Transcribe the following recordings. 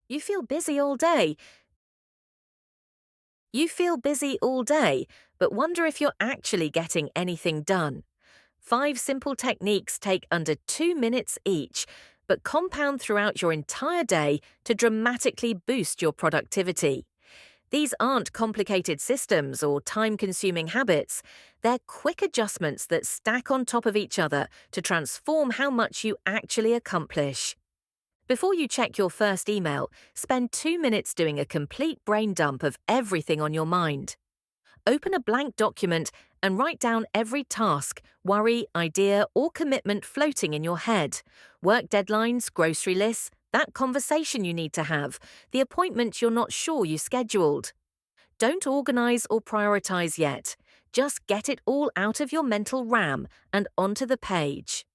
You feel busy all day. You feel busy all day, but wonder if you're actually getting anything done. 5 simple techniques take under 2 minutes each, but compound throughout your entire day to dramatically boost your productivity. These aren't complicated systems or time consuming habits. They're quick adjustments that stack on top of each other to transform how much you actually accomplish. Before you check your first email, spend 2 minutes doing a complete brain dump of everything on your mind. Open a blank document and write down every task, worry, idea, or commitment floating in your head. Work deadlines, grocery lists, that conversation you need to have, the appointment you're not sure you scheduled. Don't organize or prioritize yet. Just get it all out of your mental RAM and onto the page.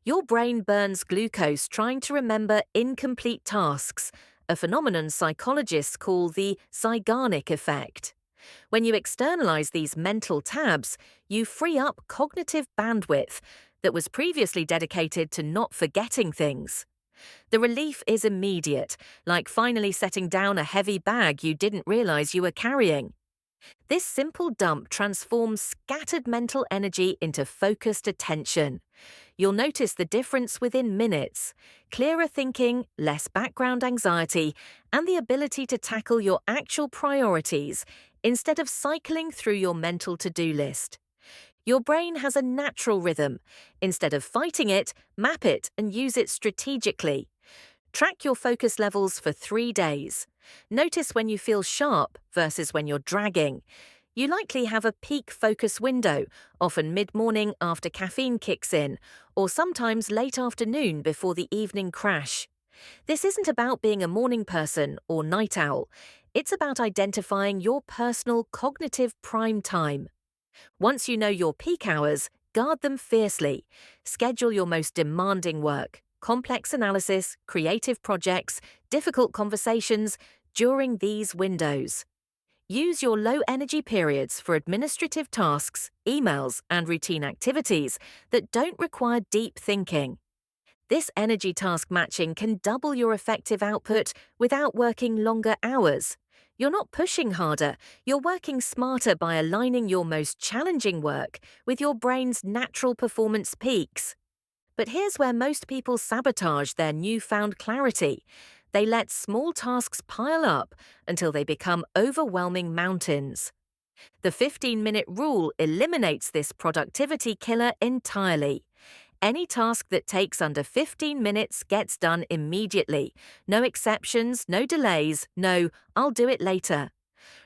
Your brain burns glucose trying to remember incomplete tasks, a phenomenon psychologists call the Zeigarnik effect. When you externalize these mental tabs, you free up cognitive bandwidth that was previously dedicated to not forgetting things. The relief is immediate, like finally setting down a heavy bag you didn't realize you were carrying. This simple dump transforms scattered mental energy into focused attention. You'll notice the difference within minutes: clearer thinking, less background anxiety, and the ability to tackle your actual priorities instead of cycling through your mental to-do list. Your brain has a natural rhythm. Instead of fighting it, map it and use it strategically. Track your focus levels for 3 days. Notice when you feel sharp versus when you're dragging. You likely have a peak focus window, often mid-morning after caffeine kicks in, or sometimes late afternoon before the evening crash. This isn't about being a morning person or night owl. It's about identifying your personal cognitive prime time. Once you know your peak hours, guard them fiercely. Schedule your most demanding work, complex analysis, creative projects, difficult conversations during these windows. Use your low-energy periods for administrative tasks, emails, and routine activities that don't require deep thinking. This energy task matching can double your effective output without working longer hours. You're not pushing harder, you're working smarter by aligning your most challenging work with your brain's natural performance peaks. But here's where most people sabotage their newfound clarity. They let small tasks pile up until they become overwhelming mountains. The 15-minute rule eliminates this productivity killer entirely. Any task that takes under 15 minutes gets done immediately. No exceptions, no delays, no "I'll do it later."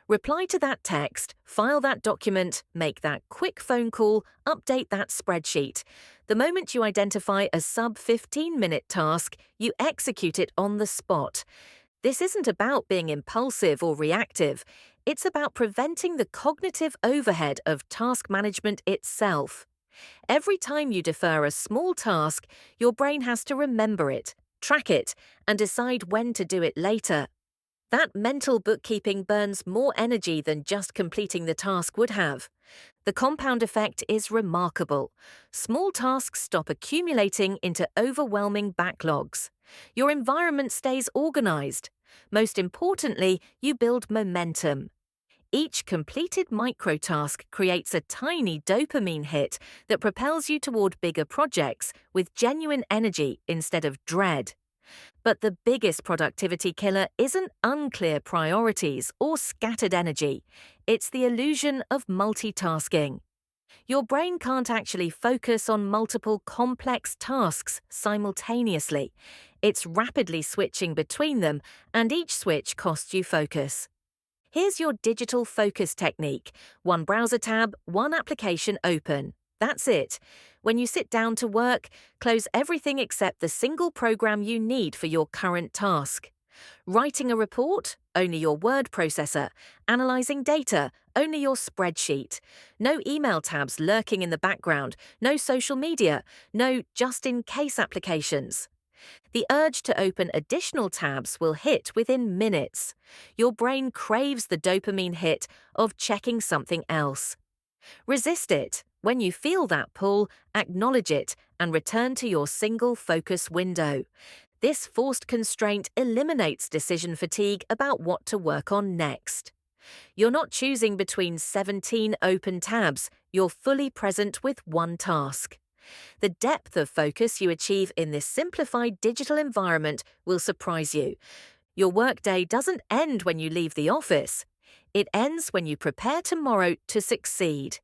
Reply to that text, file that document, make that quick phone call, update that spreadsheet. The moment you identify a sub-15-minute task, you execute it on the spot. This isn't about being impulsive or reactive. It's about preventing the cognitive overhead of task management itself. Every time you defer a small task, your brain has to remember it, track it, and decide when to do it later. That mental bookkeeping burns more energy than just completing the task would have. The compound effect is remarkable. Small tasks stop accumulating into overwhelming backlogs. Your environment stays organized. Most importantly, you build momentum. Each completed microtask creates a tiny dopamine hit that propels you toward bigger projects with genuine energy instead of dread. But the biggest productivity killer isn't unclear priorities or scattered energy. It's the illusion of multitasking. Your brain can't actually focus on multiple complex tasks simultaneously. It's rapidly switching between them, and each switch costs you focus. Here's your digital focus technique. One browser tab, one application open. That's it. When you sit down to work, close everything except the single program you need for your current task. Writing a report? Only your word processor. Analyzing data? Only your spreadsheet. No email tabs lurking in the background. No social media. No just-in-case applications. The urge to open additional tabs will hit within minutes. Your brain craves the dopamine hit of checking something else. Resist it. When you feel that pull, acknowledge it and return to your single focus window. This forced constraint eliminates decision fatigue about what to work on next. You're not choosing between 17 open tabs, you're fully present with one task. The depth of focus you achieve in this simplified digital environment will surprise you. Your workday doesn't end when you leave the office. It ends when you prepare tomorrow to succeed.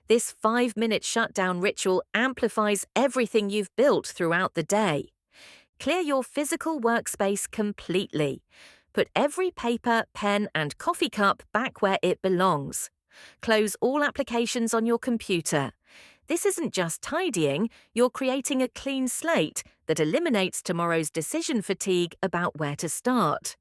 This 5-minute shutdown ritual amplifies everything you've built throughout the day. Clear your physical workspace completely. Put every paper, pen, and coffee cup back where it belongs. Close all applications on your computer. This isn't just tidying, you're creating a clean slate that eliminates tomorrow's decision fatigue about where to start.